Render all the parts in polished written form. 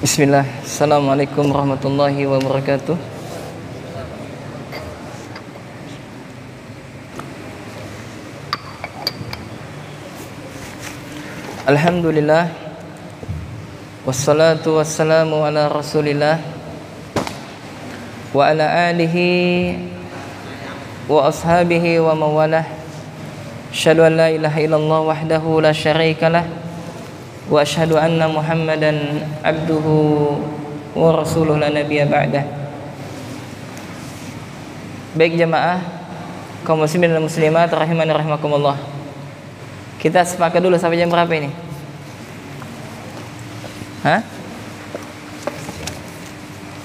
Bismillah. Assalamualaikum warahmatullahi wabarakatuh. Alhamdulillah. Wassalatu wassalamu ala Rasulillah wa ala alihi wa ashabihi wa mawalah. Asyhadu an la ilaha illallah wahdahu la syarikalah wa asyhadu anna Muhammadan abduhu wa rasuluhu la nabiyya ba'dah. Baik jamaah kaum muslimin dan muslimat rahimani rahimakumullah. Kita sepakat dulu sampai jam berapa ini? Hah?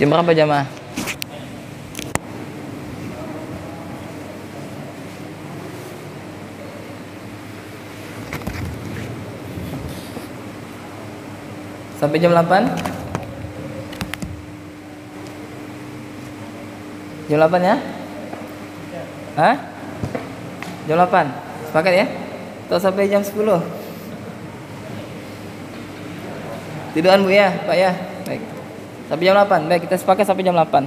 Jam berapa jamaah? Sampai jam 8? Jam 8 ya? Hah? Jam 8? Sepakat ya? Atau sampai jam 10? Tiduran Bu ya, Pak ya? Baik. Sampai jam 8. Baik, kita sepakat sampai jam 8.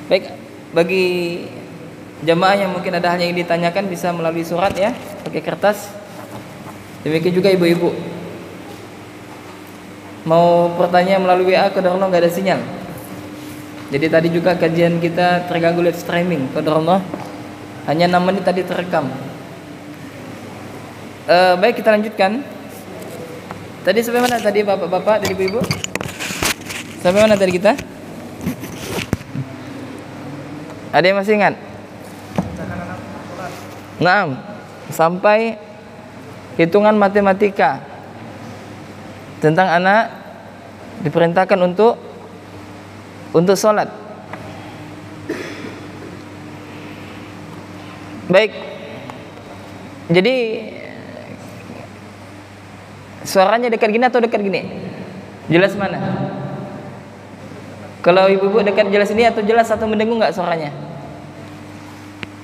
Baik, bagi jamaah yang mungkin ada hal yang ditanyakan bisa melalui surat ya, pakai kertas. Demikian juga ibu-ibu. Mau pertanyaan melalui WA, qadarullah nggak ada sinyal. Jadi tadi juga kajian kita terganggu live streaming, qadarullah. Hanya 6 menit tadi terekam. Baik, kita lanjutkan. Tadi sampai mana tadi bapak-bapak dan ibu-ibu? Sampai mana tadi kita? Ada yang masih ingat? Naam. Sampai hitungan matematika tentang anak diperintahkan untuk sholat. Baik. Jadi suaranya dekat gini atau dekat gini? Jelas mana? Kalau ibu-ibu dekat jelas ini atau jelas atau mendengung nggak suaranya?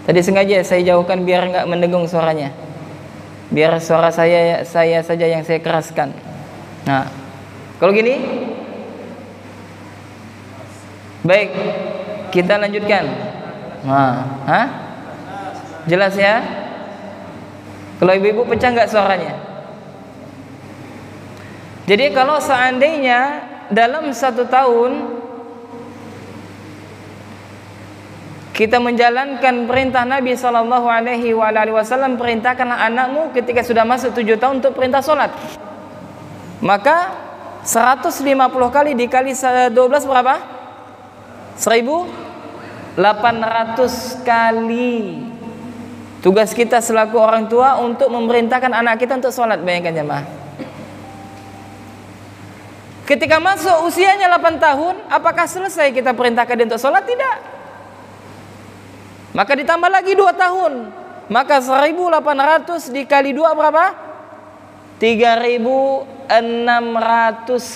Tadi sengaja saya jauhkan biar nggak mendengung suaranya. Biar suara saya saja yang saya keraskan. Nah, kalau gini, baik, kita lanjutkan. Nah, jelas ya? Kalau ibu-ibu pecah nggak suaranya? Jadi kalau seandainya dalam 1 tahun kita menjalankan perintah Nabi Sallallahu Alaihi Wasallam, perintahkanlah anakmu ketika sudah masuk 7 tahun untuk perintah sholat. Maka 150 kali dikali 12 berapa? 1.800 kali. Tugas kita selaku orang tua untuk memerintahkan anak kita untuk sholat. Bayangkan jemaah. Ketika masuk usianya 8 tahun, apakah selesai kita perintahkan dia untuk sholat? Tidak. Maka ditambah lagi 2 tahun. Maka 1.800 dikali 2 berapa? 3.600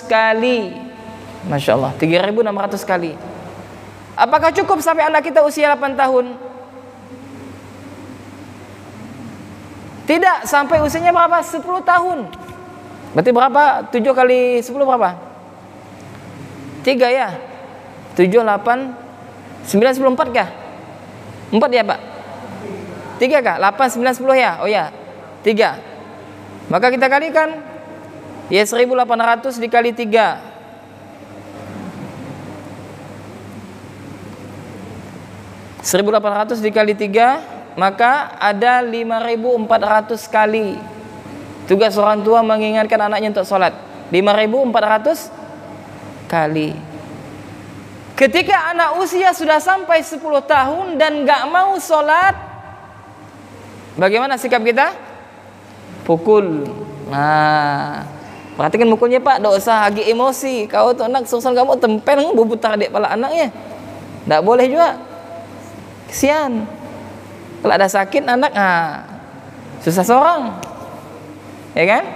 kali. Masya Allah, 3.600 kali. Apakah cukup sampai anak kita usia 8 tahun? Tidak, sampai usianya berapa? 10 tahun. Berarti berapa? 7 kali 10 berapa? 3 ya? 7, 8, 9, 10, 4 kah? 4 ya Pak? 3 kah? 8, 9, 10 ya? Oh ya, 3. Maka kita kalikan, ya 1.800 dikali 3. 1.800 dikali 3, maka ada 5.400 kali. Tugas orang tua mengingatkan anaknya untuk sholat. 5.400 kali. Ketika anak usia sudah sampai 10 tahun dan gak mau sholat, bagaimana sikap kita? Pukul. Nah, perhatikan mukulnya Pak, tidak usah lagi emosi. Kau tuh anak susah kamu tempel bubutar adik pala anaknya. Tidak boleh juga. Kesian. Kalau ada sakit anak, susah seorang. Ya kan?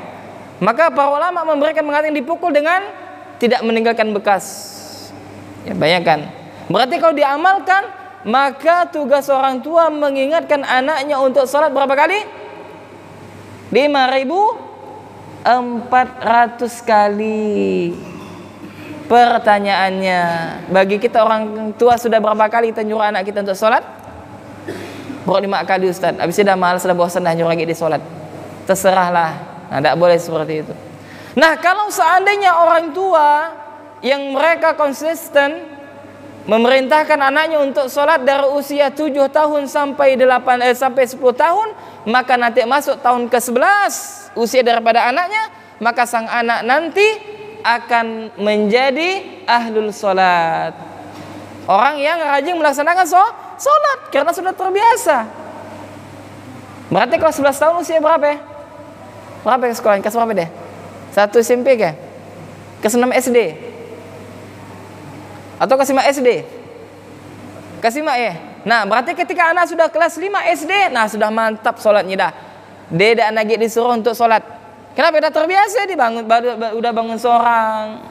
Maka para ulama memberikan mengatakan dipukul dengan tidak meninggalkan bekas. Ya, bayangkan. Berarti kalau diamalkan, maka tugas orang tua mengingatkan anaknya untuk sholat berapa kali? 5.400 kali. Pertanyaannya, bagi kita orang tua sudah berapa kali kita nyuruh anak kita untuk sholat? Baru 5 kali Ustaz. Habis itu dah malas, dah bosan, dah nyuruh lagi di sholat. Terserahlah. Nah, tidak boleh seperti itu. Nah, kalau seandainya orang tua yang mereka konsisten memerintahkan anaknya untuk sholat dari usia 7 tahun sampai 10 tahun, maka nanti masuk tahun ke-11 usia daripada anaknya, maka sang anak nanti akan menjadi ahlul sholat, orang yang rajin melaksanakan sholat karena sudah terbiasa. Berarti kalau 11 tahun usia berapa ya? Berapa ya sekolah? Kelas berapa deh? 1 SMP ke? Kelas 6 SD? Atau kelas 5 SD? Kelas 5 ya? Nah, berarti ketika anak sudah kelas 5 SD, nah sudah mantap sholatnya dah. Dia tidak lagi disuruh untuk sholat. Kenapa? Sudah terbiasa dibangun, udah bangun seorang.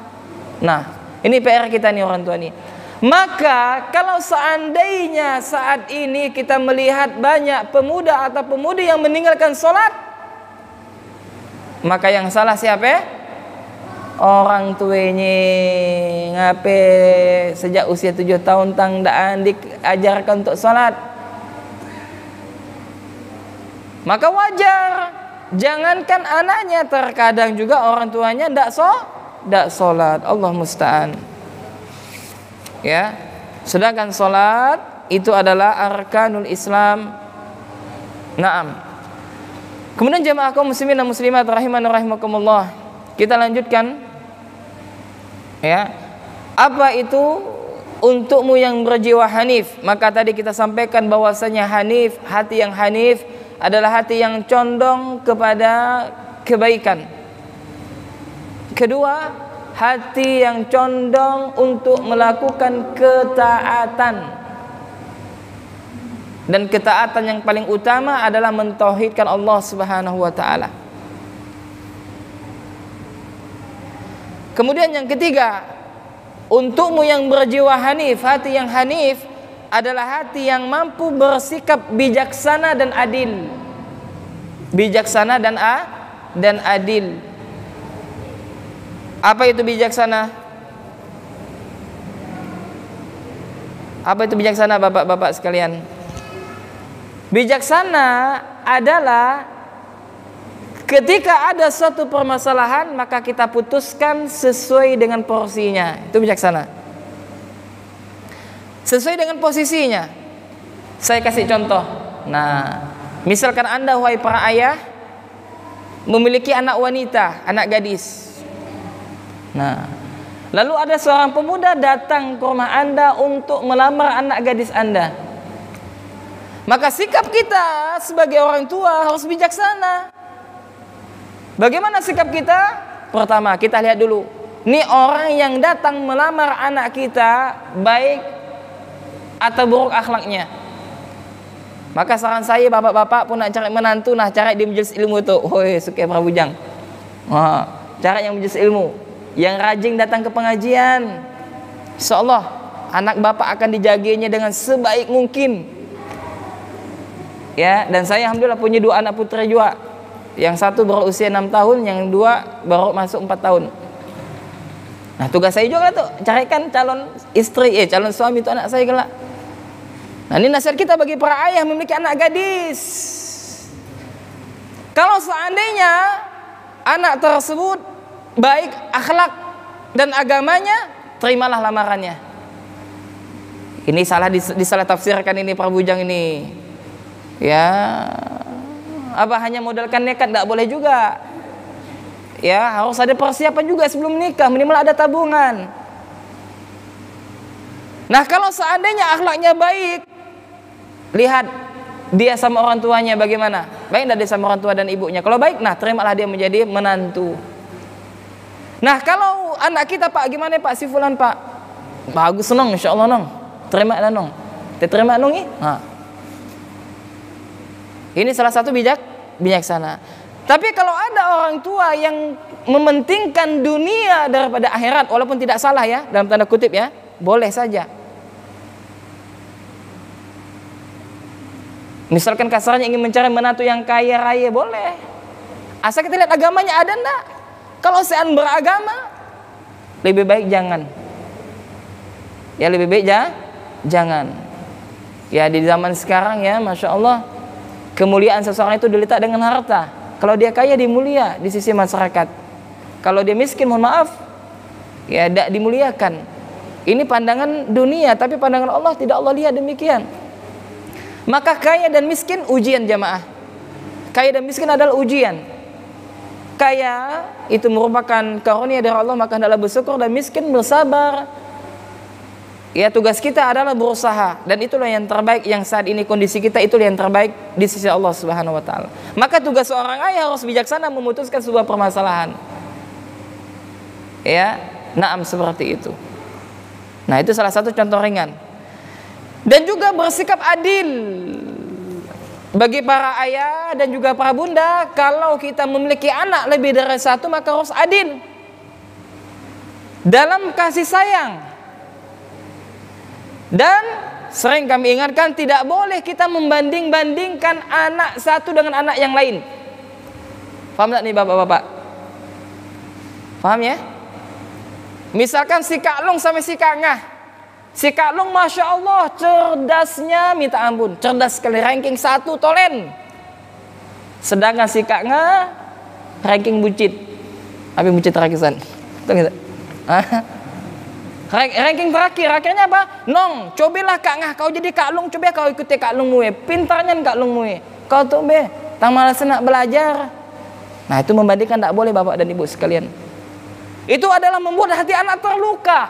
Nah, ini PR kita nih orang tua nih. Maka kalau seandainya saat ini kita melihat banyak pemuda atau pemudi yang meninggalkan sholat, maka yang salah siapa? Orang tuanya. Ngape sejak usia 7 tahun tang daan diajarkan untuk sholat. Maka wajar, jangankan anaknya, terkadang juga orang tuanya tidak sholat. Allah musta'an. Ya, sedangkan sholat itu adalah arkanul Islam. Naam. Kemudian jemaah kaum muslimin dan muslimat rahiman rahimakumullah, kita lanjutkan. Ya, apa itu untukmu yang berjiwa hanif? Maka tadi kita sampaikan bahwasanya hanif, hati yang hanif adalah hati yang condong kepada kebaikan. Kedua, hati yang condong untuk melakukan ketaatan. Dan ketaatan yang paling utama adalah mentauhidkan Allah Subhanahu wa taala. Kemudian yang ketiga, untukmu yang berjiwa hanif, hati yang hanif adalah hati yang mampu bersikap bijaksana dan adil. Bijaksana dan adil. Apa itu bijaksana? Apa itu bijaksana, bapak-bapak sekalian? Bijaksana adalah ketika ada suatu permasalahan, maka kita putuskan sesuai dengan porsinya. Itu bijaksana. Sesuai dengan posisinya. Saya kasih contoh. Nah, misalkan Anda, wahai para ayah, memiliki anak wanita, anak gadis. Nah, lalu ada seorang pemuda datang ke rumah Anda untuk melamar anak gadis Anda. Maka sikap kita sebagai orang tua harus bijaksana. Bagaimana sikap kita? Pertama, kita lihat dulu, ini orang yang datang melamar anak kita baik atau buruk akhlaknya. Maka saran saya, bapak-bapak pun nak cari menantu, nah cari di majelis ilmu tu. Hoi, suka Prabujang. Cari yang majelis ilmu, yang rajin datang ke pengajian. InsyaAllah anak bapak akan dijagainya dengan sebaik mungkin. Ya, dan saya alhamdulillah punya 2 anak putri juga. Yang satu berusia 6 tahun, yang 2 baru masuk 4 tahun. Nah, tugas saya juga tuh carikan calon istri, calon suami itu anak saya kelak. Nah, ini nasihat kita bagi para ayah memiliki anak gadis. Kalau seandainya anak tersebut baik akhlak dan agamanya, terimalah lamarannya. Ini salah disalah tafsirkan ini Pak Bujang ini. Ya, apa hanya modalkan nekat? Tidak boleh juga. Ya, harus ada persiapan juga sebelum nikah, minimal ada tabungan. Nah, kalau seandainya akhlaknya baik, lihat dia sama orang tuanya bagaimana. Baik tidak dia sama orang tua dan ibunya? Kalau baik, nah terimalah dia menjadi menantu. Nah, kalau anak kita, Pak, gimana Pak, si fulan Pak? Bagus nong, insyaallah nong. Terima lah nong. Terima nong ini. Nah. Ini salah satu bijaksana. Tapi kalau ada orang tua yang mementingkan dunia daripada akhirat, walaupun tidak salah ya, dalam tanda kutip ya, boleh saja. Misalkan kasarnya ingin mencari menantu yang kaya raya, boleh. Asal kita lihat agamanya ada enggak. Kalau sean beragama, lebih baik jangan. Ya lebih baik jangan. Ya di zaman sekarang ya, Masya Allah, kemuliaan seseorang itu diletak dengan harta. Kalau dia kaya, dia mulia di sisi masyarakat. Kalau dia miskin, mohon maaf, ya tidak dimuliakan. Ini pandangan dunia, tapi pandangan Allah tidak Allah lihat demikian. Maka kaya dan miskin ujian jamaah. Kaya dan miskin adalah ujian. Kaya itu merupakan karunia dari Allah, maka hendaklah bersyukur, dan miskin bersabar. Ya tugas kita adalah berusaha, dan itulah yang terbaik yang saat ini kondisi kita, itulah yang terbaik di sisi Allah Subhanahu wa taala. Maka tugas seorang ayah harus bijaksana memutuskan sebuah permasalahan. Ya, naam seperti itu. Nah, itu salah satu contoh ringan. Dan juga bersikap adil bagi para ayah dan juga para bunda. Kalau kita memiliki anak lebih dari satu, maka harus adil dalam kasih sayang. Dan sering kami ingatkan, tidak boleh kita membanding-bandingkan anak satu dengan anak yang lain. Paham tak nih bapak-bapak? Paham ya? Misalkan si Kak Long sama si Kak Ngah. Si Kak Long Masya Allah cerdasnya minta ampun, cerdas sekali, ranking 1 tolen. Sedangkan si Kak Ngah ranking bucit. Apa bucit terakisan? Tahu enggak? Ranking terakhir, akhirnya apa? Nong, cobalah Kak Ngah, kau jadi Kak Long, coba kau ikuti Kak Long mue. Pintarnya Kak Long mue. Kau tuh be, tang malas nak belajar. Nah, itu membandingkan tidak boleh bapak dan ibu sekalian. Itu adalah membuat hati anak terluka.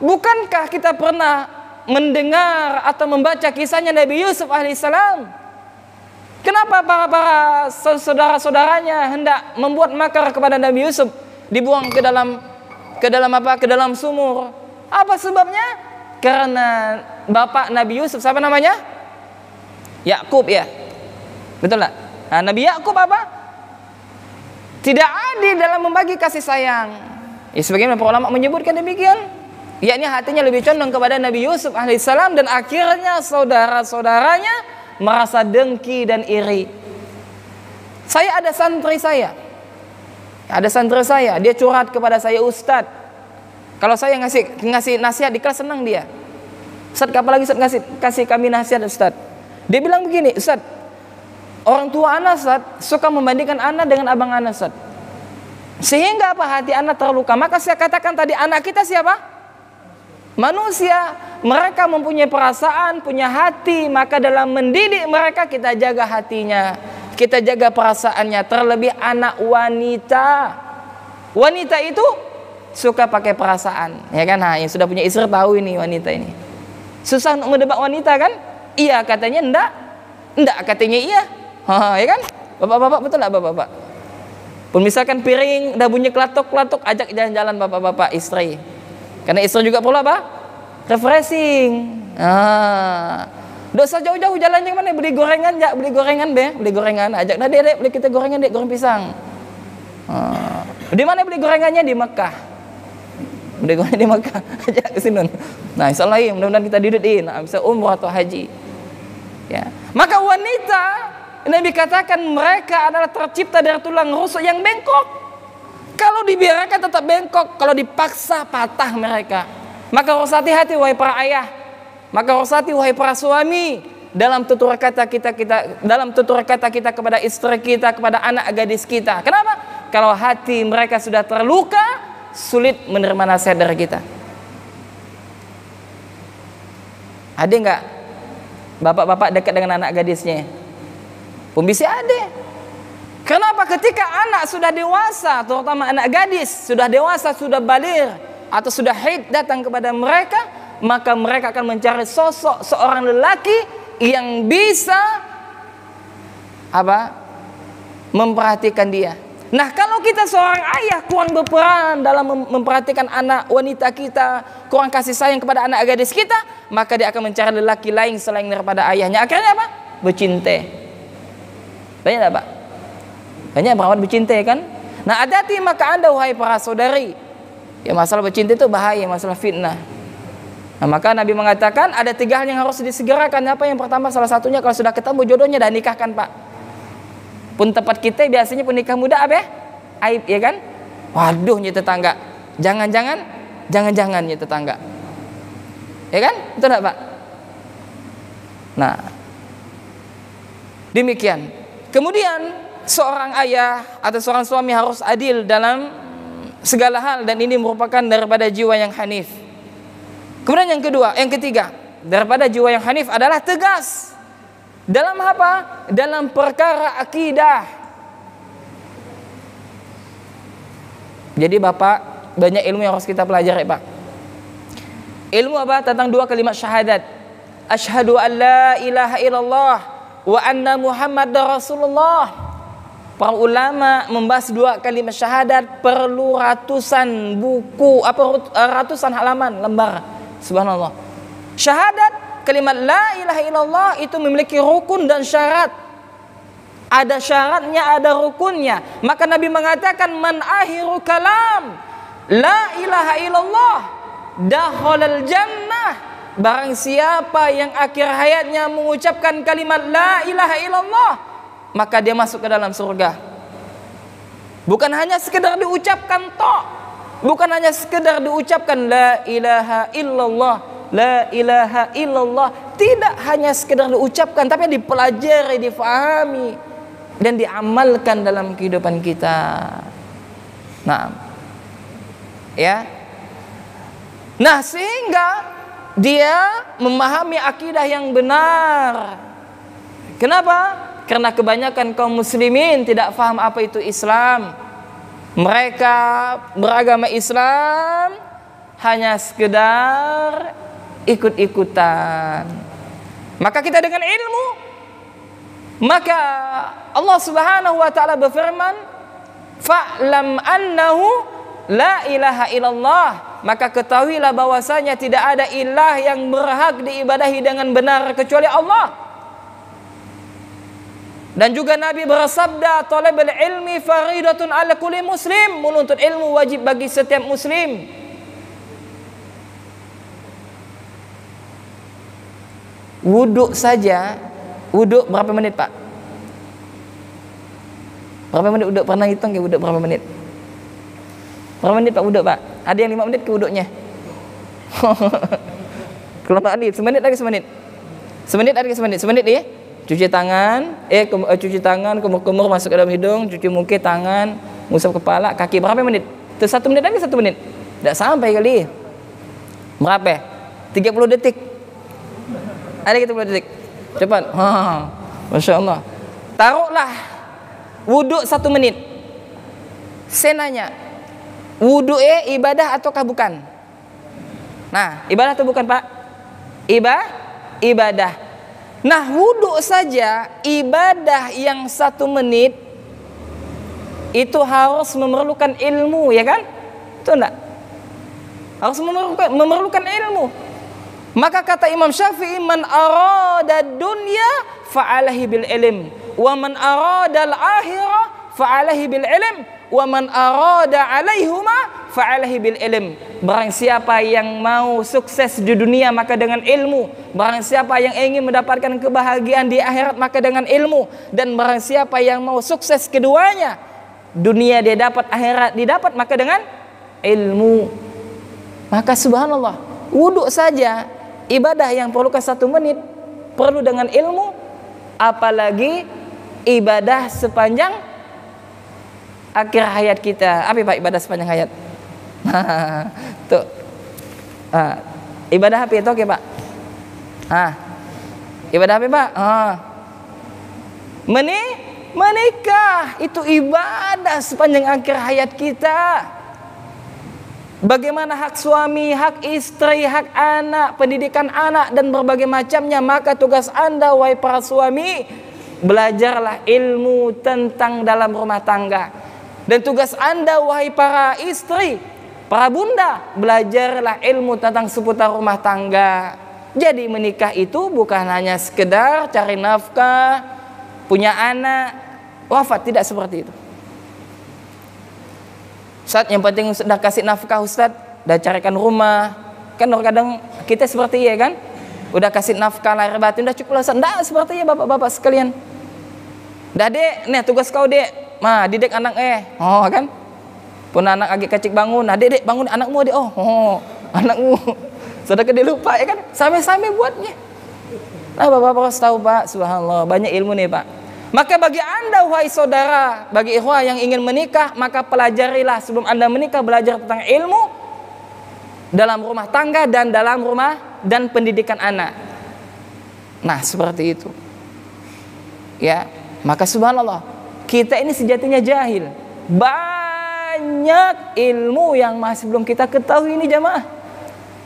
Bukankah kita pernah mendengar atau membaca kisahnya Nabi Yusuf alaihissalam? Kenapa para saudara-saudaranya hendak membuat makar kepada Nabi Yusuf, dibuang ke dalam sumur? Apa sebabnya? Karena bapak Nabi Yusuf, siapa namanya? Yakub ya. Betul tak? Nah, Nabi Yakub apa? Tidak adil dalam membagi kasih sayang. Ya, sebagian para ulama menyebutkan demikian. Yakni hatinya lebih condong kepada Nabi Yusuf alaihissalam, dan akhirnya saudara-saudaranya merasa dengki dan iri. Ada santri saya, dia curhat kepada saya, Ustadz, kalau saya ngasih nasihat di kelas senang dia. Ustadz, apalagi Ustadz kasih kami nasihat Ustadz. Dia bilang begini, Ustadz, orang tua anak Ustadz suka membandingkan anak dengan abang anak Ustadz, sehingga apa, hati anak terluka. Maka saya katakan tadi, anak kita siapa? Manusia. Mereka mempunyai perasaan, punya hati. Maka dalam mendidik mereka, kita jaga hatinya, kita jaga perasaannya. Terlebih anak wanita. Wanita itu suka pakai perasaan, ya kan? Nah, yang sudah punya istri tahu ini wanita ini. Susah untuk mendebat wanita kan? Iya katanya enggak katanya iya. Ya kan? Bapak-bapak, betul enggak bapak-bapak? Pun misalkan piring udah bunyi kelatuk-kelatuk, ajak jalan-jalan bapak-bapak istri. Karena istri juga perlu apa? Refreshing. Dosa jauh-jauh jalannya kemana? Beli gorengan, beli gorengan. Ajak nah dek, beli kita gorengan dek, goreng pisang. Di mana beli gorengannya? Di Mekah. Beli gorengan di Mekah. Ajak ke sini. Nah, insyaallah ya, mudah-mudahan kita dididik, bisa umrah atau haji. Ya. Maka wanita, Nabi katakan mereka adalah tercipta dari tulang rusuk yang bengkok. Kalau dibiarkan tetap bengkok, kalau dipaksa patah mereka. Maka harus hati-hati wahai para ayah. Maka harus hati wahai para suami dalam tutur kata kita kepada istri kita, kepada anak gadis kita. Kenapa? Kalau hati mereka sudah terluka, sulit menerima nasihat dari kita. Ada enggak bapak-bapak dekat dengan anak gadisnya? Pembisi ada. Kenapa? Ketika anak sudah dewasa, terutama anak gadis sudah dewasa, sudah baligh atau sudah haid datang kepada mereka, maka mereka akan mencari sosok seorang lelaki yang bisa memperhatikan dia. Nah, kalau kita seorang ayah kurang berperan dalam memperhatikan anak wanita kita, kurang kasih sayang kepada anak gadis kita, maka dia akan mencari lelaki lain selain daripada ayahnya. Akhirnya apa? Bercinta. Banyak tak Pak? Banyak perawat bercinta kan? Nah, hati-hati maka Anda wahai para saudari. Ya, masalah bercinta itu bahaya, masalah fitnah. Nah, maka Nabi mengatakan ada 3 hal yang harus disegerakan. Apa yang pertama? Salah satunya kalau sudah ketemu jodohnya dah nikahkan Pak. Pun tempat kita biasanya pun nikah muda aib ya kan? Waduh, tetangga. Jangan-jangan jangan-jangan ya tetangga. Ya kan? Betul enggak, Pak? Nah, demikian. Kemudian seorang ayah atau seorang suami harus adil dalam segala hal, dan ini merupakan daripada jiwa yang hanif. Kemudian yang ketiga, daripada jiwa yang hanif adalah tegas dalam apa? Dalam perkara akidah. Jadi Bapak, banyak ilmu yang harus kita pelajari, Pak. Ilmu apa? Tentang dua kalimat syahadat. Asyhadu an la ilaha illallah wa anna Muhammadar Rasulullah. Para ulama membahas dua kalimat syahadat perlu ratusan buku, ratusan halaman, lembar. Subhanallah. Syahadat kalimat la ilaha illallah itu memiliki rukun dan syarat. Ada syaratnya, ada rukunnya. Maka Nabi mengatakan, man akhiru kalam la ilaha illallah dakhalal jannah. Barang siapa yang akhir hayatnya mengucapkan kalimat la ilaha illallah, maka dia masuk ke dalam surga. Bukan hanya sekedar diucapkan tok, bukan hanya sekedar diucapkan la ilaha illallah, la ilaha illallah. Tidak hanya sekedar diucapkan, tapi dipelajari, difahami, dan diamalkan dalam kehidupan kita. Nah, ya. Nah, sehingga dia memahami akidah yang benar. Kenapa? Karena kebanyakan kaum muslimin tidak paham apa itu Islam. Mereka beragama Islam hanya sekedar ikut-ikutan. Maka kita dengan ilmu, maka Allah Subhanahu wa taala berfirman, fa'lam annahu la ilaha illallah. Maka ketahuilah bahwasanya tidak ada ilah yang berhak diibadahi dengan benar kecuali Allah. Dan juga Nabi bersabda, talabul ilmi faridatun ala kulli muslim. Menuntut ilmu wajib bagi setiap muslim. Wuduk saja, wuduk berapa menit, Pak? Berapa menit wuduk? Pernah hitung ke wuduk berapa menit? Berapa menit Pak wuduk, Pak? Ada yang 5 menit ke wuduknya. Kalau Pak Adi, semenit lagi semenit. Semenit lagi semenit. Semenit ya. Cuci tangan, cuci tangan, kumur-kumur masuk ke dalam hidung, cuci muka, tangan, ngusap kepala, kaki. Berapa menit? Itu 1 menit lagi 1 menit. Tidak sampai kali. Berapa? 30 detik. Ada 30 detik. Cepat. Masya Allah. Taruhlah wuduk 1 menit. Saya nanya, wuduk ibadah ataukah bukan? Nah, ibadah atau bukan, Pak? Ibadah. Nah, wuduk saja ibadah yang 1 menit itu harus memerlukan ilmu, ya kan? Itu enggak? Harus memerlukan ilmu. Maka kata Imam Syafi'i, man arada dunya fa'alahi bil ilm, wa man arada al-akhirah fa'alahi bil ilm, wa man arada alaihuma fa'alahi bil ilm. Barang siapa yang mau sukses di dunia maka dengan ilmu. Barang siapa yang ingin mendapatkan kebahagiaan di akhirat maka dengan ilmu. Dan barang siapa yang mau sukses keduanya, dunia dia dapat, akhirat dia dapat, maka dengan ilmu. Maka subhanallah, wuduk saja ibadah yang perlukan 1 menit perlu dengan ilmu, apalagi ibadah sepanjang akhir hayat kita. Apa Pak ibadah sepanjang hayat? Tuh. Ibadah apa itu, oke Pak? Ibadah apa Pak? Menikah itu ibadah sepanjang akhir hayat kita. Bagaimana hak suami, hak istri, hak anak, pendidikan anak, dan berbagai macamnya. Maka tugas Anda, wahai para suami, belajarlah ilmu tentang dalam rumah tangga. Dan tugas Anda, wahai para istri, para bunda, belajarlah ilmu tentang seputar rumah tangga. Jadi menikah itu bukan hanya sekedar cari nafkah, punya anak, wafat, tidak seperti itu. Ustaz, yang penting sudah kasih nafkah Ustaz, udah carikan rumah. Kan kadang kita seperti kan? Udah kasih nafkah lahir batin, udah cukup Ustaz. Enggak seperti bapak-bapak sekalian. Dah dek, nih tugas kau dek. Didik anak kan? Pun anak agak kecil bangun, dek bangun anakmu dek. Oh, anakmu. Sedekah dia lupa ya kan? Sampai-sampai buatnya. Nah, Bapak-bapak harus tahu Pak, subhanallah, banyak ilmu nih Pak. Maka bagi Anda wahai saudara, bagi ikhwah yang ingin menikah, maka pelajarilah sebelum Anda menikah, belajar tentang ilmu dalam rumah tangga dan dalam rumah dan pendidikan anak. Nah, seperti itu. Ya, maka subhanallah, kita ini sejatinya jahil. Banyak ilmu yang masih belum kita ketahui ini jamaah.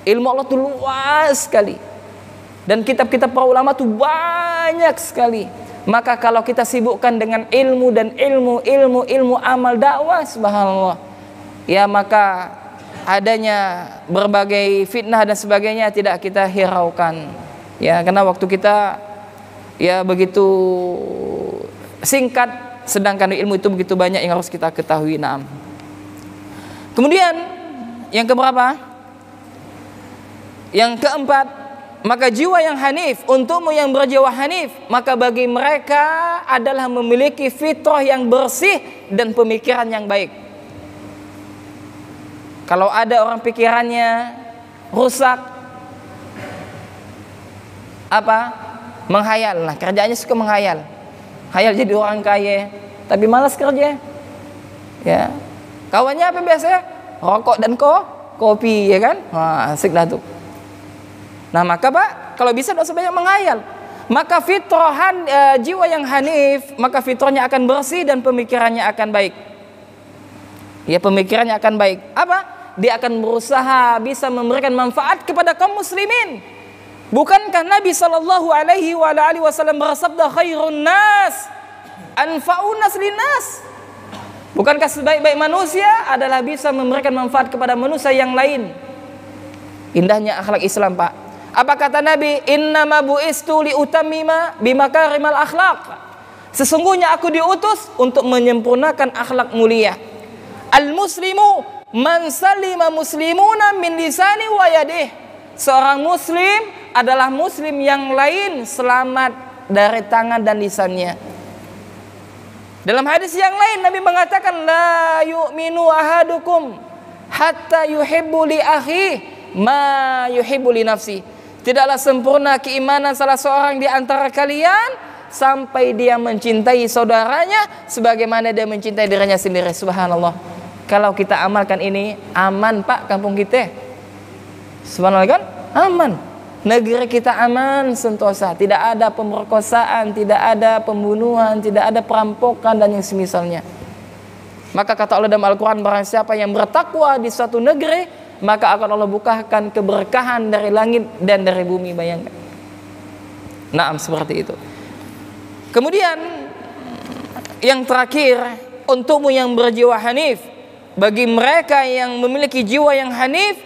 Ilmu Allah itu luas sekali. Dan kitab-kitab para ulama itu banyak sekali. Maka kalau kita sibukkan dengan ilmu dan ilmu amal dakwah, subhanallah, ya maka adanya berbagai fitnah dan sebagainya tidak kita hiraukan. Ya, karena waktu kita ya begitu singkat, sedangkan ilmu itu begitu banyak yang harus kita ketahui. Naam. Kemudian yang keberapa? Yang keempat, maka jiwa yang hanif, untukmu yang berjiwa hanif, maka bagi mereka adalah memiliki fitrah yang bersih dan pemikiran yang baik. Kalau ada orang pikirannya rusak, apa? Menghayal. Nah, kerjanya suka menghayal. Hayal jadi orang kaya, tapi malas kerja. Ya. Kawannya apa biasanya? Rokok dan kopi, ya kan? Wah, asik dah tuh. Nah, maka Pak, kalau bisa tidak sebanyak menghayal. Maka fitrahan jiwa yang hanif, maka fitrahnya akan bersih dan pemikirannya akan baik. Ya, pemikirannya akan baik. Apa? Dia akan berusaha bisa memberikan manfaat kepada kaum muslimin. Bukankah Nabi sallallahu alaihi wasallam bersabda khairun nas anfa'un nas linnas? Bukankah sebaik-baik manusia adalah bisa memberikan manfaat kepada manusia yang lain? Indahnya akhlak Islam, Pak. Apa kata Nabi? Innama bu'istu liutammima bimakarimal akhlaq. Sesungguhnya aku diutus untuk menyempurnakan akhlak mulia. Al-muslimu man salima muslimuna min lisani wa yadih. Seorang muslim adalah muslim yang lain selamat dari tangan dan lisannya. Dalam hadis yang lain Nabi mengatakan la yu'minu ahadukum hatta yuhibbu li akhihi ma yuhibbu li nafsi. Tidaklah sempurna keimanan salah seorang di antara kalian sampai dia mencintai saudaranya sebagaimana dia mencintai dirinya sendiri. Subhanallah. Kalau kita amalkan ini, aman Pak kampung kita. Subhanallah kan? Aman. Negeri kita aman sentosa. Tidak ada pemerkosaan, tidak ada pembunuhan, tidak ada perampokan dan yang semisalnya. Maka kata Allah dalam Al-Quran, barang siapa yang bertakwa di suatu negeri, maka akan Allah bukakan keberkahan dari langit dan dari bumi. Bayangkan. Naam, seperti itu. Kemudian yang terakhir, untukmu yang berjiwa hanif, bagi mereka yang memiliki jiwa yang hanif,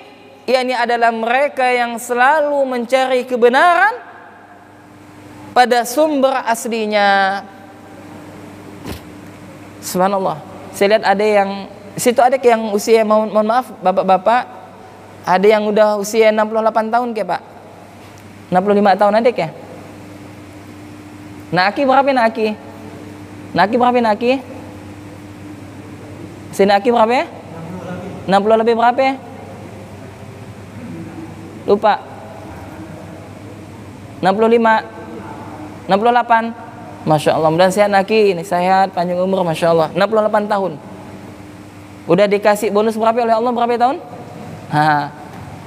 yakni adalah mereka yang selalu mencari kebenaran pada sumber aslinya. Subhanallah. Saya lihat ada yang situ, ada yang usia, mohon maaf bapak-bapak, ada yang udah usia 68 tahun ke Pak? 65 tahun ada ke? Naki berapa Naki? Naki berapa Naki? Si Naki berapa? 60 lebih berapa? Lupa. 65 68. Masya Allah, mudah sehat Naki, ini sehat, panjang umur, Masya Allah. 68 tahun. Udah dikasih bonus berapa oleh Allah, berapa tahun?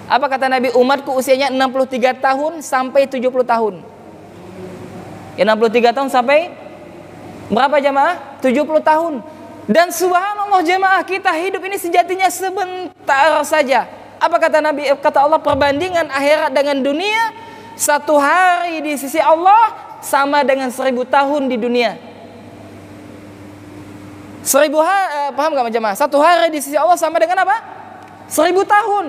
Apa kata Nabi? Umatku usianya 63 tahun sampai 70 tahun. Ya, 63 tahun sampai berapa jamaah? 70 tahun. Dan subhanallah jamaah, kita hidup ini sejatinya sebentar saja. Apa kata Nabi? Kata Allah, perbandingan akhirat dengan dunia, satu hari di sisi Allah sama dengan 1000 tahun di dunia. 1000 hari, paham gak jemaah? Satu hari di sisi Allah sama dengan apa? 1000 tahun.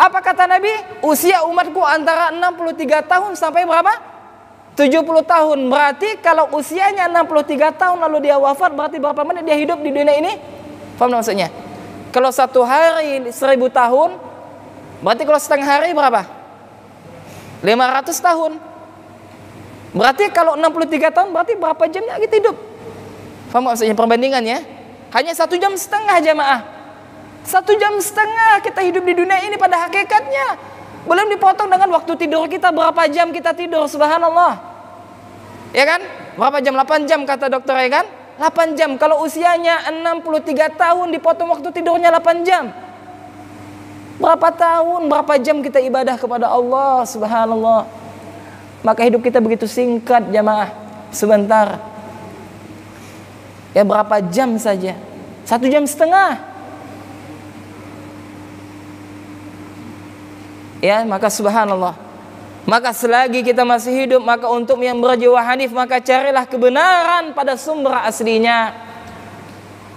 Apa kata Nabi? Usia umatku antara 63 tahun sampai berapa? 70 tahun. Berarti kalau usianya 63 tahun lalu dia wafat, berarti berapa menit dia hidup di dunia ini? Paham maksudnya? Kalau satu hari 1000 tahun, berarti kalau setengah hari berapa? 500 tahun. Berarti kalau 63 tahun berarti berapa jamnya kita hidup? Paham maksudnya perbandingannya? Hanya 1,5 jam jamaah. 1,5 jam kita hidup di dunia ini pada hakikatnya. Belum dipotong dengan waktu tidur kita, berapa jam kita tidur, subhanallah. Ya kan? Berapa jam? 8 jam kata dokter, ya kan? 8 jam. Kalau usianya 63 tahun dipotong waktu tidurnya 8 jam. Berapa tahun, berapa jam kita ibadah kepada Allah, subhanallah. Maka hidup kita begitu singkat jamaah. Sebentar. Ya berapa jam saja? 1,5 jam. Ya, maka subhanallah. Maka selagi kita masih hidup, maka untuk yang berjiwa hanif, maka carilah kebenaran pada sumber aslinya.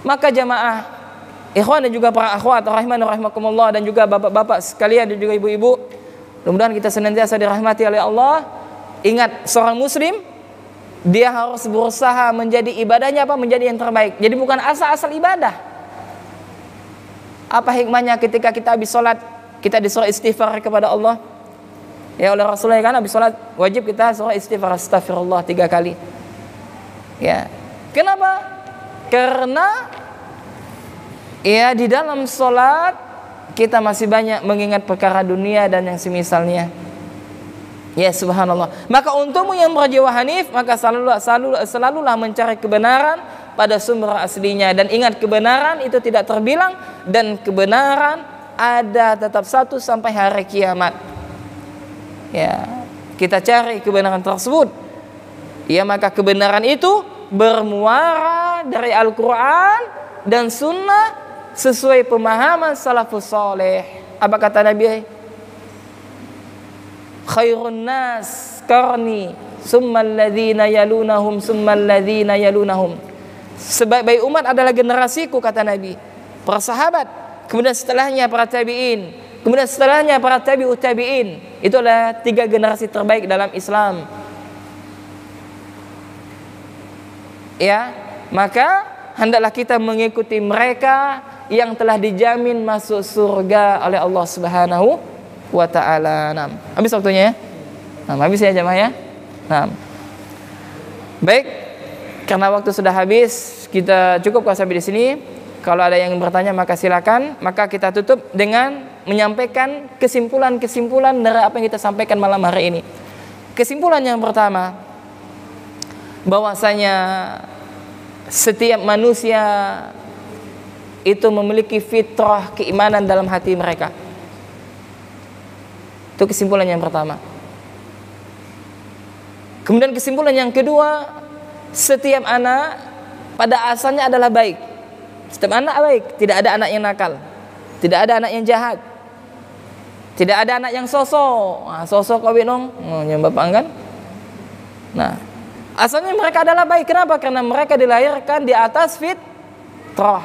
Maka jamaah, ikhwan dan juga para akhwat rahimani rahimakumullah, dan juga bapak-bapak sekalian dan juga ibu-ibu, mudah-mudahan kita senantiasa dirahmati oleh Allah. Ingat, seorang muslim dia harus berusaha menjadi ibadahnya apa? Menjadi yang terbaik. Jadi bukan asal-asal ibadah. Apa hikmahnya ketika kita habis sholat kita disuruh istighfar kepada Allah? Ya oleh Rasulullah kan habis sholat wajib kita suruh istighfar, astagfirullah 3 kali. Ya. Kenapa? Karena ya di dalam sholat kita masih banyak mengingat perkara dunia dan yang semisalnya. Ya subhanallah. Maka untukmu yang berjiwa hanif, maka selalulah mencari kebenaran pada sumber aslinya. Dan ingat, kebenaran itu tidak terbilang, dan kebenaran ada tetap satu sampai hari kiamat. Ya, kita cari kebenaran tersebut. Ya, maka kebenaran itu bermuara dari Al-Quran dan Sunnah sesuai pemahaman salafus saleh. Apa kata Nabi? Khairun nas qarni summal ladzina yalunahum summal ladzina yalunahum. Sebaik-baik umat adalah generasiku, kata Nabi, para sahabat, kemudian setelahnya para tabi'in, kemudian setelahnya para tabi'ut tabi'in. Itulah 3 generasi terbaik dalam Islam. Ya, maka hendaklah kita mengikuti mereka yang telah dijamin masuk surga oleh Allah Subhanahu wa ta'ala. Habis waktunya ya? Habis ya jemaah ya? Baik, karena waktu sudah habis, kita cukupkan sampai di sini. Kalau ada yang bertanya maka silakan. Maka kita tutup dengan menyampaikan kesimpulan-kesimpulan dari apa yang kita sampaikan malam hari ini. Kesimpulan yang pertama, bahwasanya setiap manusia itu memiliki fitrah keimanan dalam hati mereka. Itu kesimpulan yang pertama. Kemudian kesimpulan yang kedua, setiap anak pada asalnya adalah baik. Setiap anak baik, tidak ada anak yang nakal, tidak ada anak yang jahat, tidak ada anak yang sosok. Sosok kau bingung, yang bapak kan? Nah, asalnya mereka adalah baik. Kenapa? Karena mereka dilahirkan di atas fitrah.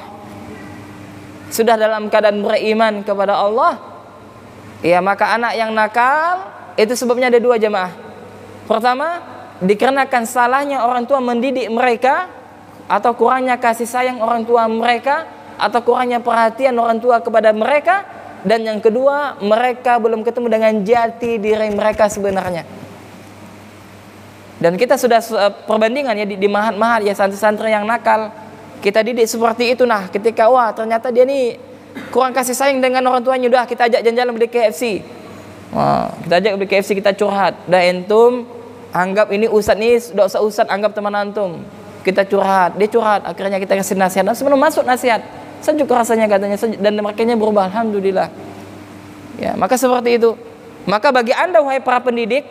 Sudah dalam keadaan beriman kepada Allah. Ya, maka anak yang nakal itu sebabnya ada 2 jemaah. Pertama, dikarenakan salahnya orang tua mendidik mereka, atau kurangnya kasih sayang orang tua mereka, atau kurangnya perhatian orang tua kepada mereka. Dan yang kedua, mereka belum ketemu dengan jati diri mereka sebenarnya. Dan kita sudah perbandingan ya di mahat-mahat ya, santri-santri yang nakal kita didik seperti itu. Nah, ketika wah ternyata dia nih kurang kasih sayang dengan orang tuanya, udah kita ajak jalan-jalan beli KFC. Kita ajak beli KFC, kita curhat. Dah entum anggap ini ustaz nih, udah usah ustaz, anggap teman antum. Kita curhat, dia curhat, akhirnya kita kasih nasihat. Dan sebelum masuk nasihat, sejuk rasanya katanya, dan mereka berubah, alhamdulillah. Ya, maka seperti itu. Maka bagi Anda wahai para pendidik,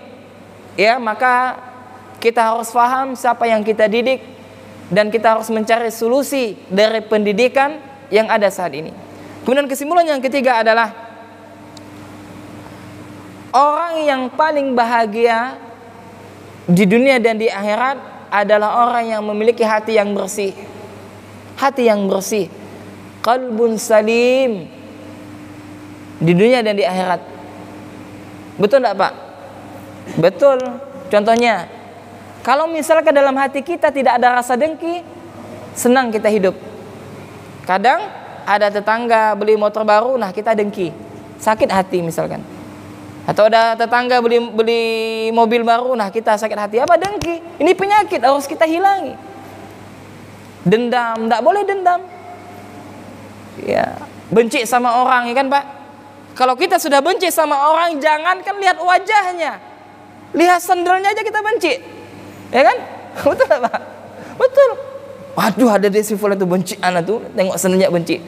ya, maka kita harus paham siapa yang kita didik, dan kita harus mencari solusi dari pendidikan yang ada saat ini. Kemudian kesimpulan yang ketiga adalah orang yang paling bahagia di dunia dan di akhirat adalah orang yang memiliki hati yang bersih. Hati yang bersih, qalbun salim, di dunia dan di akhirat. Betul enggak, Pak? Betul. Contohnya, kalau misalkan dalam hati kita tidak ada rasa dengki, senang kita hidup. Kadang ada tetangga beli motor baru, nah kita dengki, sakit hati misalkan. Atau ada tetangga beli mobil baru, nah kita sakit hati. Apa? Dengki. Ini penyakit, harus kita hilangi. Dendam, tidak boleh dendam. Ya, benci sama orang, ya kan Pak? Kalau kita sudah benci sama orang, jangankan lihat wajahnya, lihat sandalnya aja kita benci, ya kan? Betul tak, Pak? Betul. Waduh, ada dia si fulan itu benci anak tuh, tengok sandalnya benci,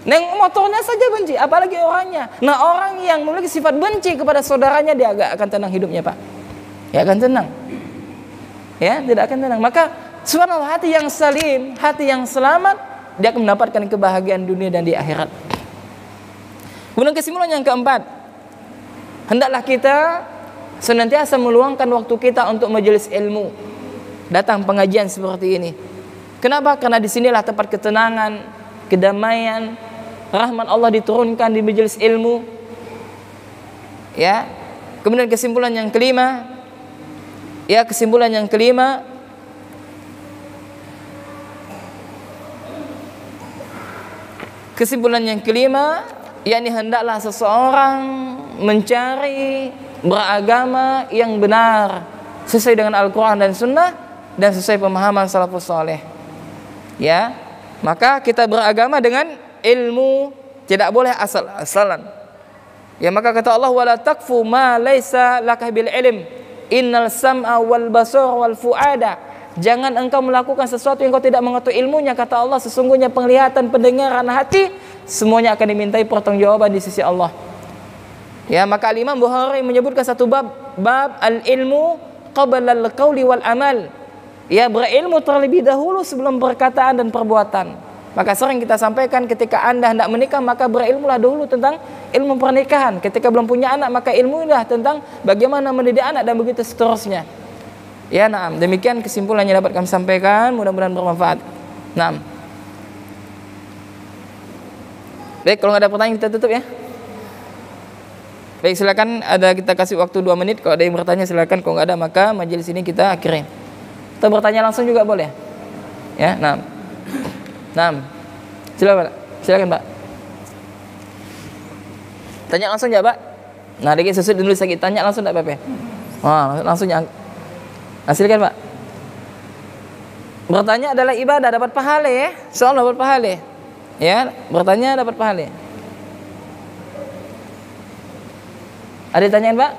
nengok motornya saja benci, apalagi orangnya. Nah, orang yang memiliki sifat benci kepada saudaranya, dia agak akan tenang hidupnya, Pak. Ya akan tenang. Ya, tidak akan tenang. Maka subhanallah, hati yang salim, hati yang selamat, dia akan mendapatkan kebahagiaan dunia dan di akhirat. Kemudian kesimpulan yang keempat, hendaklah kita senantiasa meluangkan waktu kita untuk majelis ilmu, datang pengajian seperti ini. Kenapa? Karena disinilah tempat ketenangan, kedamaian, rahmat Allah diturunkan di majelis ilmu. Ya. Kemudian kesimpulan yang kelima, yakni hendaklah seseorang mencari beragama yang benar sesuai dengan Al-Quran dan Sunnah dan sesuai pemahaman salafus saleh. Ya, maka kita beragama dengan ilmu, tidak boleh asal-asalan. Ya, maka kata Allah, wala takfu ma laisa laka bil ilm innal sam'a wal basara wal fuada. Jangan engkau melakukan sesuatu yang kau tidak mengetahui ilmunya, kata Allah, sesungguhnya penglihatan, pendengaran, hati semuanya akan dimintai pertanggungjawaban di sisi Allah. Ya, maka Imam Bukhari menyebutkan satu bab al-ilmu qabla al-qauli wal amal. Ya, berilmu terlebih dahulu sebelum perkataan dan perbuatan. Maka sering kita sampaikan, ketika Anda hendak menikah, maka berilmulah dahulu tentang ilmu pernikahan. Ketika belum punya anak, maka ilmulah tentang bagaimana mendidik anak dan begitu seterusnya. Ya, naam. Demikian kesimpulan yang dapat kami sampaikan, mudah-mudahan bermanfaat. Naam. Baik, kalau nggak ada pertanyaan kita tutup ya. Baik, silakan, kita kasih waktu 2 menit. Kalau ada yang bertanya silakan, kalau nggak ada maka majelis ini kita akhiri. Atau bertanya langsung juga boleh. Ya, naam. Naam. Silakan Pak. Tanya langsung ya, Pak. Nah, dikit susut dulu lagi, tanya langsung enggak apa-apa. Langsung silakan Pak. Bertanya adalah ibadah, dapat pahala ya. Insyaallah dapat pahala. Ya, bertanya dapat pahala. Ada tanyain, Pak?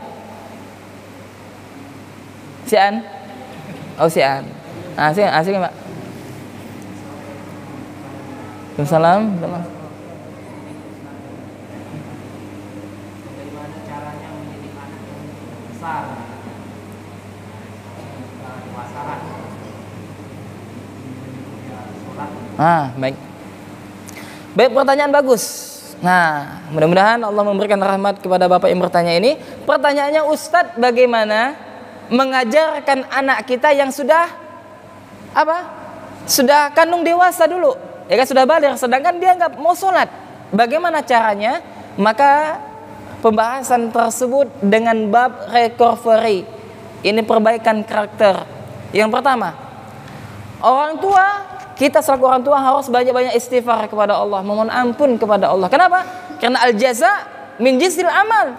Sian? Oh, Sian. Asik Pak. Waalaikumsalam. Bagaimana caranya mendidik anak yang besar? Baik. Baik, pertanyaan bagus. Nah, mudah-mudahan Allah memberikan rahmat kepada Bapak yang bertanya ini. Pertanyaannya, Ustadz, bagaimana mengajarkan anak kita yang sudah sudah kandung dewasa dulu, ya kan, sudah balik, sedangkan dia nggak mau sholat. Bagaimana caranya? Maka pembahasan tersebut dengan bab recovery. Ini perbaikan karakter. Yang pertama, orang tua, kita selaku orang tua harus banyak-banyak istighfar kepada Allah, memohon ampun kepada Allah. Kenapa? Karena al-jaza min jinsil amal.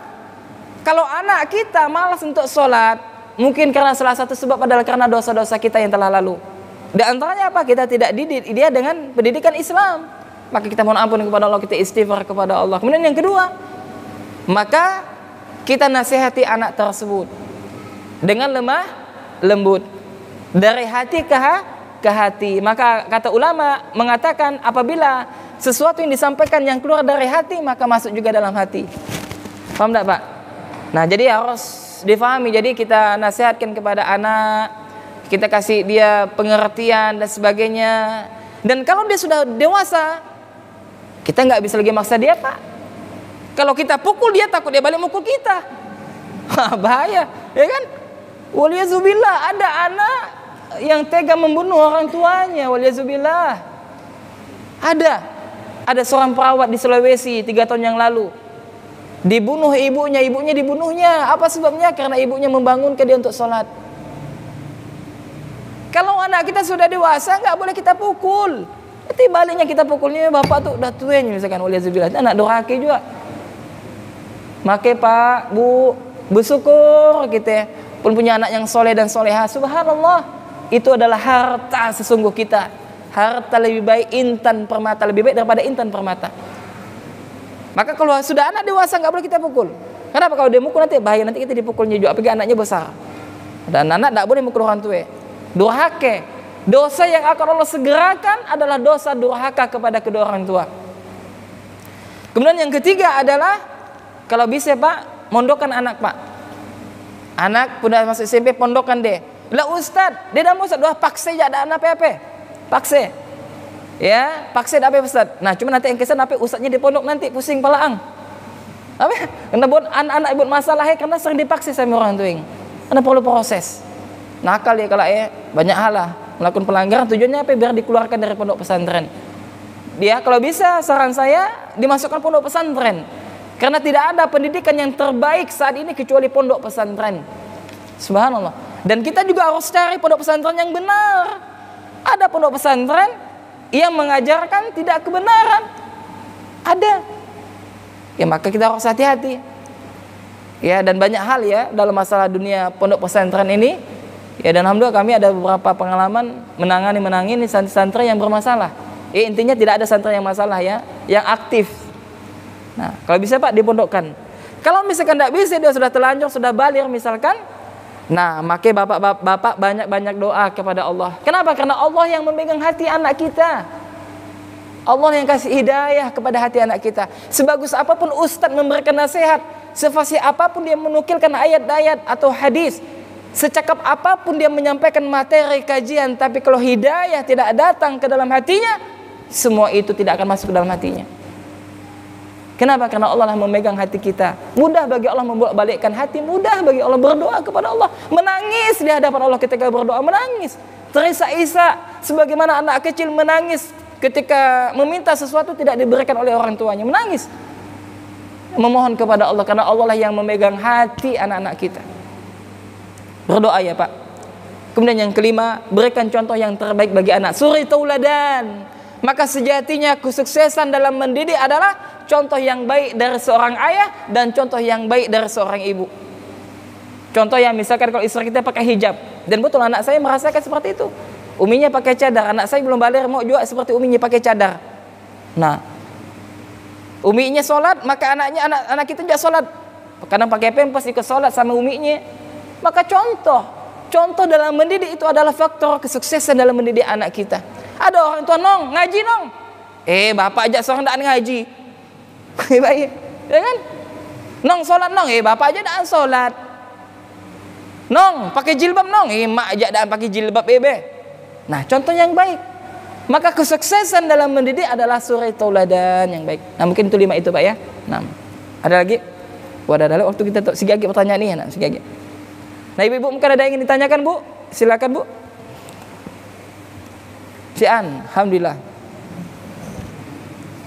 Kalau anak kita malas untuk sholat, mungkin karena salah satu sebab adalah karena dosa-dosa kita yang telah lalu. Di antaranya apa? Kita tidak didik dia dengan pendidikan Islam. Maka kita mohon ampun kepada Allah, kita istighfar kepada Allah. Kemudian yang kedua, maka kita nasihati anak tersebut dengan lemah lembut, dari hati ke hati. Maka kata ulama mengatakan, apabila sesuatu yang disampaikan yang keluar dari hati, maka masuk juga dalam hati. Paham tak, Pak? Nah, jadi harus difahami. Jadi kita nasihatkan kepada anak, kita kasih dia pengertian dan sebagainya. Dan kalau dia sudah dewasa, kita nggak bisa lagi maksa dia, Pak. Kalau kita pukul dia, takut dia balik mukul kita. Bahaya, ya kan? Waliyazubillah, ada anak yang tega membunuh orang tuanya. Waliyazubillah. Ada seorang perawat di Sulawesi 3 tahun yang lalu, dibunuh ibunya dibunuhnya. Apa sebabnya? Karena ibunya membangunkan dia untuk sholat. Kalau anak kita sudah dewasa, nggak boleh kita pukul. Tapi baliknya kita pukulnya, bapak tuh udah tua misalkan, waliyazubillah, anak doraki juga. Maka Pak, Bu, bersyukur kita pun punya anak yang soleh dan soleha. Subhanallah, itu adalah harta sesungguh kita. harta lebih baik, intan permata lebih baik daripada intan permata. Maka kalau sudah anak dewasa nggak boleh kita pukul. Kenapa? Kalau dia mukul nanti bahaya, nanti kita dipukulnya juga, apalagi anaknya besar. Dan anak nggak boleh mukul orang tua. Durhaka, dosa yang akan Allah segerakan adalah dosa durhaka kepada kedua orang tua. Kemudian yang ketiga adalah kalau bisa Pak, mondokkan anak Pak. Anak sudah masuk SMP, pondokkan deh. Lah Ustad, dia dah mau Ustad, paksa aja ada anak apa? Paksa. Ya, paksa ada apa Ustad? Nah, cuma nanti yang kesan apa Ustadnya di pondok nanti pusing palaang. Apa? Karena buat anak-anak buat masalah karena sering dipaksa sama orang tua. Karena perlu proses. Nakal ya kalau banyak hal lah. Melakukan pelanggaran tujuannya apa? Biar dikeluarkan dari pondok pesantren. Dia kalau bisa saran saya dimasukkan pondok pesantren. Karena tidak ada pendidikan yang terbaik saat ini kecuali pondok pesantren. Subhanallah. Dan kita juga harus cari pondok pesantren yang benar. Ada pondok pesantren yang mengajarkan tidak kebenaran. Ada. Ya maka kita harus hati-hati. Ya, dan banyak hal ya dalam masalah dunia pondok pesantren ini. Ya, dan alhamdulillah kami ada beberapa pengalaman menangani santri-santri yang bermasalah. Ya, intinya tidak ada santri yang masalah ya, yang aktif. Nah, kalau bisa Pak dipondokkan. Kalau misalkan tidak bisa, dia sudah telanjur, sudah baligh misalkan, nah maka bapak banyak-banyak doa kepada Allah. Kenapa? Karena Allah yang memegang hati anak kita. Allah yang kasih hidayah kepada hati anak kita. Sebagus apapun ustadz memberikan nasihat, sefasih apapun dia menukilkan ayat-ayat atau hadis, secakap apapun dia menyampaikan materi kajian, tapi kalau hidayah tidak datang ke dalam hatinya, semua itu tidak akan masuk ke dalam hatinya. Kenapa? Karena Allah lah memegang hati kita. Mudah bagi Allah membolak-balikkan hati, mudah bagi Allah berdoa kepada Allah. Menangis di hadapan Allah ketika berdoa, menangis. Terisak-isak sebagaimana anak kecil menangis ketika meminta sesuatu tidak diberikan oleh orang tuanya, menangis. Memohon kepada Allah karena Allah lah yang memegang hati anak-anak kita. Berdoa ya Pak. Kemudian yang kelima, berikan contoh yang terbaik bagi anak. Suri tauladan. Maka sejatinya kesuksesan dalam mendidik adalah contoh yang baik dari seorang ayah dan contoh yang baik dari seorang ibu. Contoh yang misalkan kalau istri kita pakai hijab, dan betul anak saya merasakan seperti itu. Uminya pakai cadar, anak saya belum balik mau juga seperti uminya pakai cadar. Nah, uminya sholat, maka anak kita juga sholat. Kadang pakai pempes ikut sholat sama uminya. Maka contoh dalam mendidik itu adalah faktor kesuksesan dalam mendidik anak kita. Ada orang tua nong ngaji nong, bapak ajak seorang tak ngaji, baik, ya kan? Nong sholat nong, bapak aja dah sholat. Nong pakai jilbab nong, mak ajak dah pakai jilbab Nah contoh yang baik. Maka kesuksesan dalam mendidik adalah suri tauladan yang baik. Nah mungkin itu 5 itu Pak ya. Nah ada lagi? Wadah ada waktu kita tuh sigagi pertanyaan nih, nah sigagi. Nah ibu-ibu mungkin ada yang ingin ditanyakan Bu? Silakan Bu. Si An, alhamdulillah.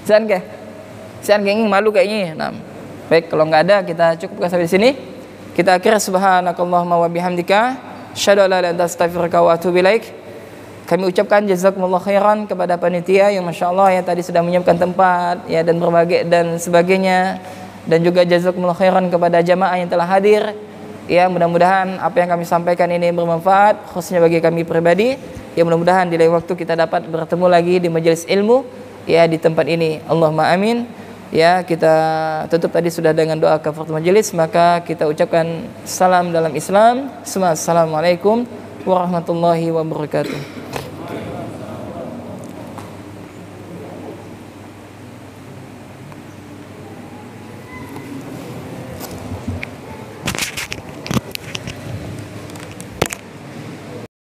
Si An ingin malu kayaknya. Nah, baik kalau nggak ada kita cukupkan sampai di sini. Kita akhir subhanakallahumma wa bihamdika asyhadu an la ilaha illa anta astaghfiruka wa atubu ilaik. Kami ucapkan jazakumullah khairan kepada panitia yang masyaallah ya tadi sudah menyiapkan tempat ya dan berbagai dan sebagainya, dan juga jazakumullah khairan kepada jamaah yang telah hadir. Ya, mudah-mudahan apa yang kami sampaikan ini bermanfaat khususnya bagi kami pribadi. Ya mudah-mudahan di lain waktu kita dapat bertemu lagi di majelis ilmu ya di tempat ini. Allahumma amin. Ya, kita tutup tadi sudah dengan doa kafaratul majelis, maka kita ucapkan salam dalam Islam. Assalamualaikum warahmatullahi wabarakatuh.